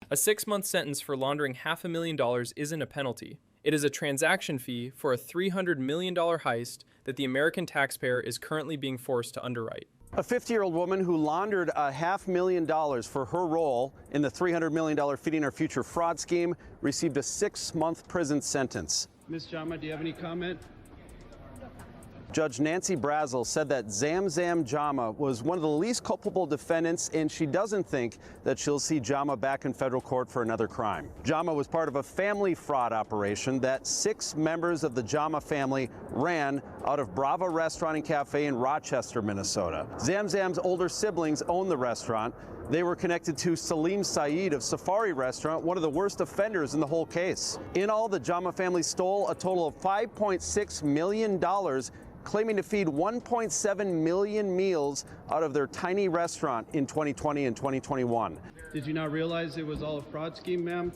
A 6-month sentence for laundering $500,000 isn't a penalty. It is a transaction fee for a $300 million heist that the American taxpayer is currently being forced to underwrite. A 50-year-old woman who laundered $500,000 for her role in the $300 million Feeding Our Future fraud scheme received a 6-month prison sentence. Ms. Jamba, do you have any comment? Judge Nancy Brazel said that Jamba was one of the least culpable defendants, and she doesn't think that she'll see Jamba back in federal court for another crime. Jamba was part of a family fraud operation that 6 members of the Jamba family ran out of Bravo Restaurant and Cafe in Rochester, Minnesota. Zam's older siblings owned the restaurant. They were connected to Salim Saeed of Safari Restaurant, one of the worst offenders in the whole case. In all, the Jamba family stole a total of $5.6 million, claiming to feed 1.7 million meals out of their tiny restaurant in 2020 and 2021. Did you not realize it was all a fraud scheme, ma'am?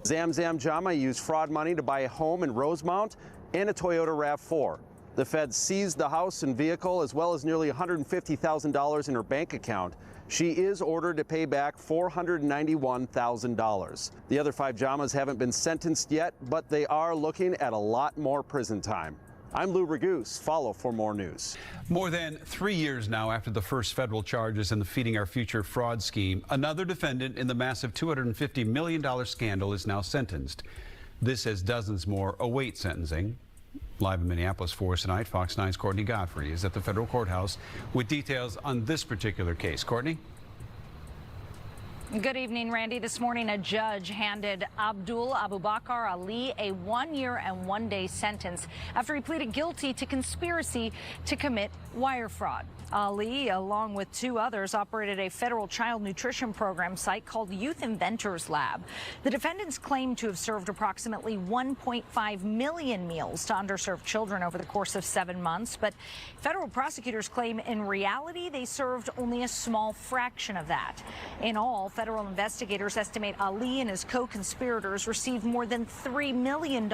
Jamba used fraud money to buy a home in Rosemount and a Toyota RAV4. The feds seized the house and vehicle, as well as nearly $150,000 in her bank account. She is ordered to pay back $491,000. The other 5 Jambas haven't been sentenced yet, but they are looking at a lot more prison time. I'm Lou Raguse. Follow for more news. More than 3 years now after the first federal charges in the Feeding Our Future fraud scheme, another defendant in the massive $250 million scandal is now sentenced. This as dozens more await sentencing. Live in Minneapolis for us tonight, Fox 9's Courtney Godfrey is at the federal courthouse with details on this particular case. Courtney? Good evening, Randy. This morning, a judge handed Abdul Abubakar Ali a 1-year and 1-day sentence after he pleaded guilty to conspiracy to commit wire fraud. Ali, along with 2 others, operated a federal child nutrition program site called Youth Inventors Lab. The defendants claim to have served approximately 1.5 million meals to underserved children over the course of 7 months, but federal prosecutors claim in reality they served only a small fraction of that. In all, federal investigators estimate Ali and his co-conspirators received more than $3 million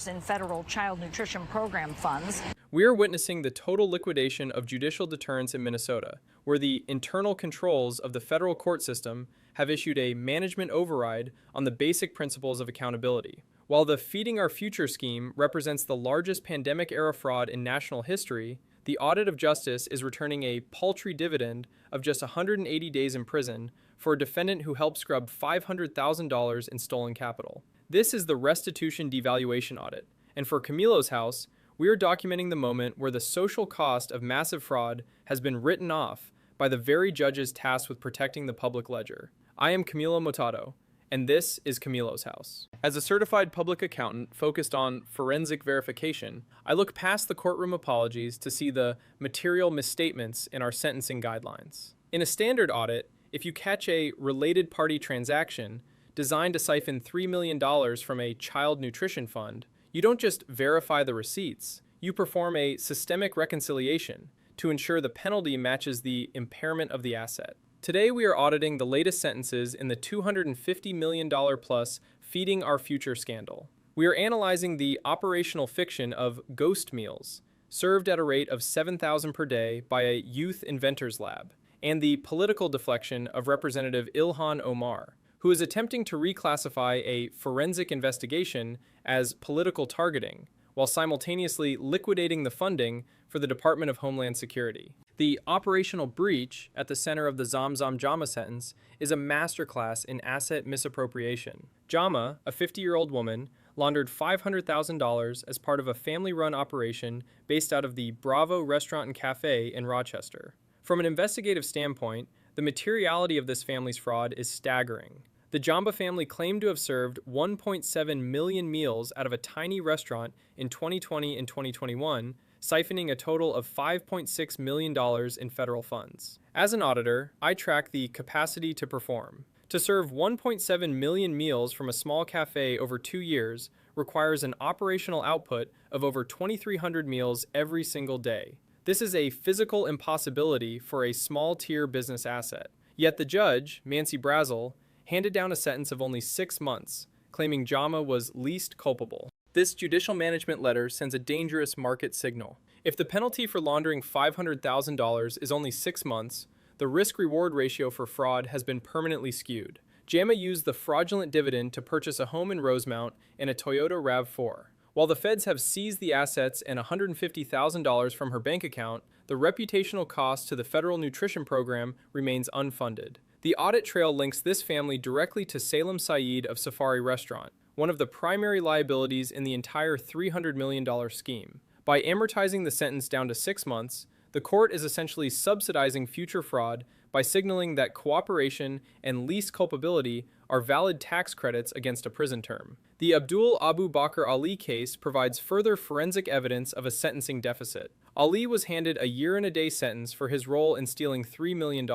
in federal child nutrition program funds. We are witnessing the total liquidation of judicial deterrence in Minnesota, where the internal controls of the federal court system have issued a management override on the basic principles of accountability. While the Feeding Our Future scheme represents the largest pandemic-era fraud in national history, the audit of justice is returning a paltry dividend of just 180 days in prison for a defendant who helped scrub $500,000 in stolen capital. This is the restitution devaluation audit, and for Camilo's house, we are documenting the moment where the social cost of massive fraud has been written off by the very judges tasked with protecting the public ledger. I am Camilo Motado, and this is Camilo's house. As a certified public accountant focused on forensic verification, I look past the courtroom apologies to see the material misstatements in our sentencing guidelines. In a standard audit, if you catch a related party transaction designed to siphon $3 million from a child nutrition fund, you don't just verify the receipts, you perform a systemic reconciliation to ensure the penalty matches the impairment of the asset. Today we are auditing the latest sentences in the $250 million plus Feeding Our Future scandal. We are analyzing the operational fiction of ghost meals, served at a rate of 7,000 per day by a Youth Inventors Lab, and the political deflection of Representative Ilhan Omar, who is attempting to reclassify a forensic investigation as political targeting, while simultaneously liquidating the funding for the Department of Homeland Security. The operational breach at the center of the Jamba sentence is a masterclass in asset misappropriation. Jamba, a 50-year-old woman, laundered $500,000 as part of a family-run operation based out of the Bravo Restaurant and Cafe in Rochester. From an investigative standpoint, the materiality of this family's fraud is staggering. The Jamba family claimed to have served 1.7 million meals out of a tiny restaurant in 2020 and 2021, siphoning a total of $5.6 million in federal funds. As an auditor, I track the capacity to perform. To serve 1.7 million meals from a small cafe over 2 years requires an operational output of over 2,300 meals every single day. This is a physical impossibility for a small-tier business asset. Yet the judge, Nancy Brazel, handed down a sentence of only 6 months, claiming Jamba was least culpable. This judicial management letter sends a dangerous market signal. If the penalty for laundering $500,000 is only 6 months, the risk-reward ratio for fraud has been permanently skewed. Jamba used the fraudulent dividend to purchase a home in Rosemount and a Toyota RAV4. While the feds have seized the assets and $150,000 from her bank account, the reputational cost to the federal nutrition program remains unfunded. The audit trail links this family directly to Salem Saeed of Safari Restaurant, one of the primary liabilities in the entire $300 million scheme. By amortizing the sentence down to 6 months, the court is essentially subsidizing future fraud by signaling that cooperation and least culpability are valid tax credits against a prison term. The Abdul Abu Bakr Ali case provides further forensic evidence of a sentencing deficit. Ali was handed a year-and-a-day sentence for his role in stealing $3 million.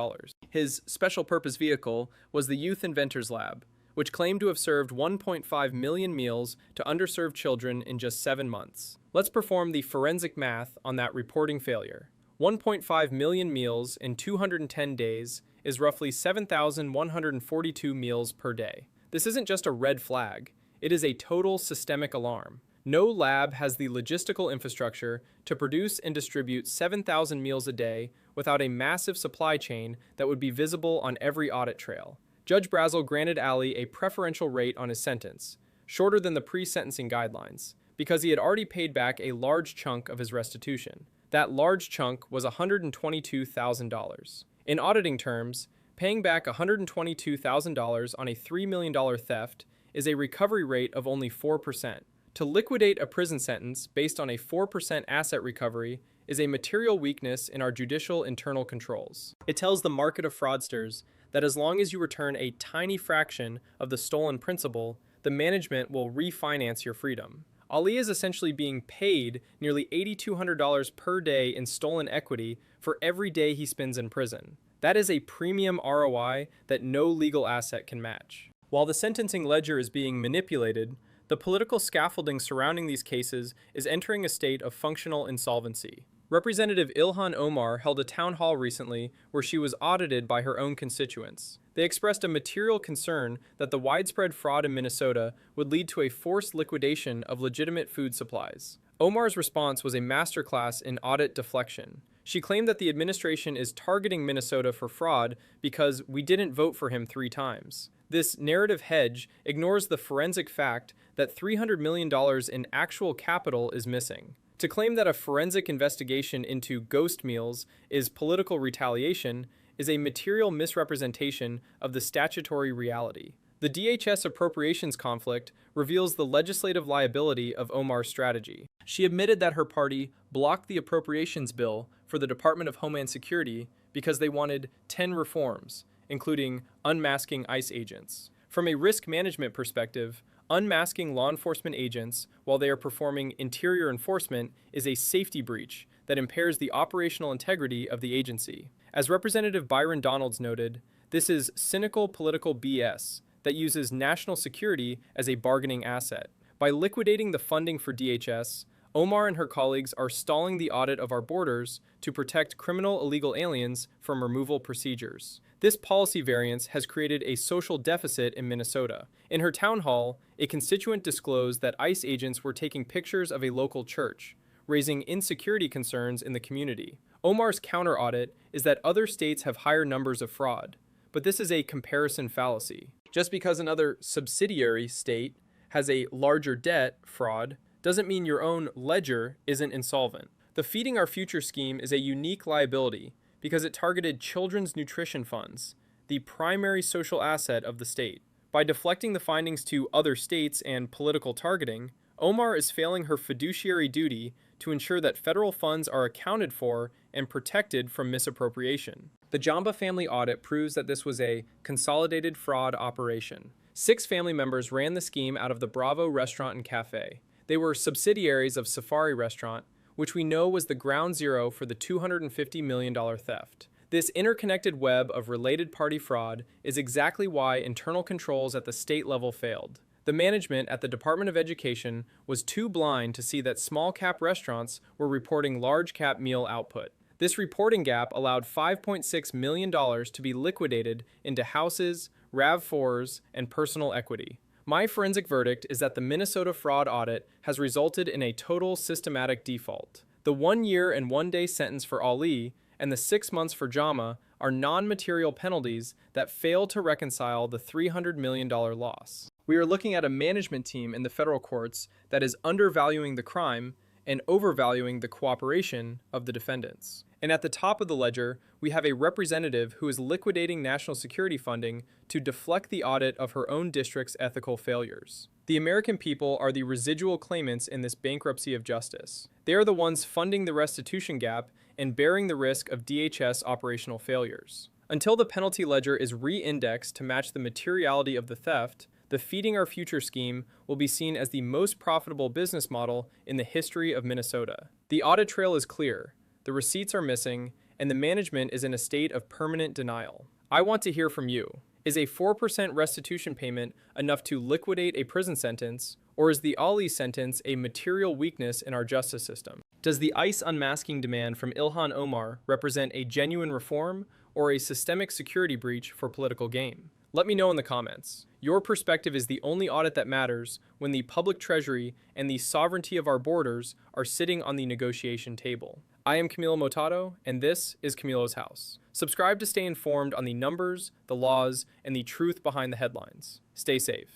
His special-purpose vehicle was the Youth Inventors Lab, which claimed to have served 1.5 million meals to underserved children in just 7 months. Let's perform the forensic math on that reporting failure. 1.5 million meals in 210 days is roughly 7,142 meals per day. This isn't just a red flag, it is a total systemic alarm. No lab has the logistical infrastructure to produce and distribute 7,000 meals a day without a massive supply chain that would be visible on every audit trail. Judge Brazel granted Ali a preferential rate on his sentence, shorter than the pre-sentencing guidelines, because he had already paid back a large chunk of his restitution. That large chunk was $122,000. In auditing terms, paying back $122,000 on a $3 million theft is a recovery rate of only 4%. To liquidate a prison sentence based on a 4% asset recovery is a material weakness in our judicial internal controls. It tells the market of fraudsters that as long as you return a tiny fraction of the stolen principal, the management will refinance your freedom. Ali is essentially being paid nearly $8,200 per day in stolen equity for every day he spends in prison. That is a premium ROI that no legal asset can match. While the sentencing ledger is being manipulated, the political scaffolding surrounding these cases is entering a state of functional insolvency. Representative Ilhan Omar held a town hall recently where she was audited by her own constituents. They expressed a material concern that the widespread fraud in Minnesota would lead to a forced liquidation of legitimate food supplies. Omar's response was a masterclass in audit deflection. She claimed that the administration is targeting Minnesota for fraud because we didn't vote for him 3 times. This narrative hedge ignores the forensic fact that $300 million in actual capital is missing. To claim that a forensic investigation into ghost meals is political retaliation is a material misrepresentation of the statutory reality. The DHS appropriations conflict reveals the legislative liability of Omar's strategy. She admitted that her party blocked the appropriations bill for the Department of Homeland Security because they wanted 10 reforms, including unmasking ICE agents. From a risk management perspective, unmasking law enforcement agents while they are performing interior enforcement is a safety breach that impairs the operational integrity of the agency. As Representative Byron Donalds noted, this is cynical political BS that uses national security as a bargaining asset. By liquidating the funding for DHS, Omar and her colleagues are stalling the audit of our borders to protect criminal illegal aliens from removal procedures. This policy variance has created a social deficit in Minnesota. In her town hall, a constituent disclosed that ICE agents were taking pictures of a local church, raising insecurity concerns in the community. Omar's counter-audit is that other states have higher numbers of fraud, but this is a comparison fallacy. Just because another subsidiary state has a larger debt fraud doesn't mean your own ledger isn't insolvent. The Feeding Our Future scheme is a unique liability because it targeted children's nutrition funds, the primary social asset of the state. By deflecting the findings to other states and political targeting, Omar is failing her fiduciary duty to ensure that federal funds are accounted for and protected from misappropriation. The Jamba family audit proves that this was a consolidated fraud operation. 6 family members ran the scheme out of the Bravo restaurant and cafe. They were subsidiaries of Safari Restaurant, which we know was the ground zero for the $250 million theft. This interconnected web of related party fraud is exactly why internal controls at the state level failed. The management at the Department of Education was too blind to see that small-cap restaurants were reporting large-cap meal output. This reporting gap allowed $5.6 million to be liquidated into houses, RAV4s, and personal equity. My forensic verdict is that the Minnesota fraud audit has resulted in a total systematic default. The 1 year and 1 day sentence for Ali and the 6 months for Jamba are non-material penalties that fail to reconcile the $300 million loss. We are looking at a management team in the federal courts that is undervaluing the crime and overvaluing the cooperation of the defendants. And at the top of the ledger, we have a representative who is liquidating national security funding to deflect the audit of her own district's ethical failures. The American people are the residual claimants in this bankruptcy of justice. They are the ones funding the restitution gap and bearing the risk of DHS operational failures. Until the penalty ledger is re-indexed to match the materiality of the theft, the Feeding Our Future scheme will be seen as the most profitable business model in the history of Minnesota. The audit trail is clear, the receipts are missing, and the management is in a state of permanent denial. I want to hear from you. Is a 4% restitution payment enough to liquidate a prison sentence, or is the Ali sentence a material weakness in our justice system? Does the ICE unmasking demand from Ilhan Omar represent a genuine reform or a systemic security breach for political gain? Let me know in the comments. Your perspective is the only audit that matters when the public treasury and the sovereignty of our borders are sitting on the negotiation table. I am Camilo Motado, and this is Camilo's House. Subscribe to stay informed on the numbers, the laws, and the truth behind the headlines. Stay safe.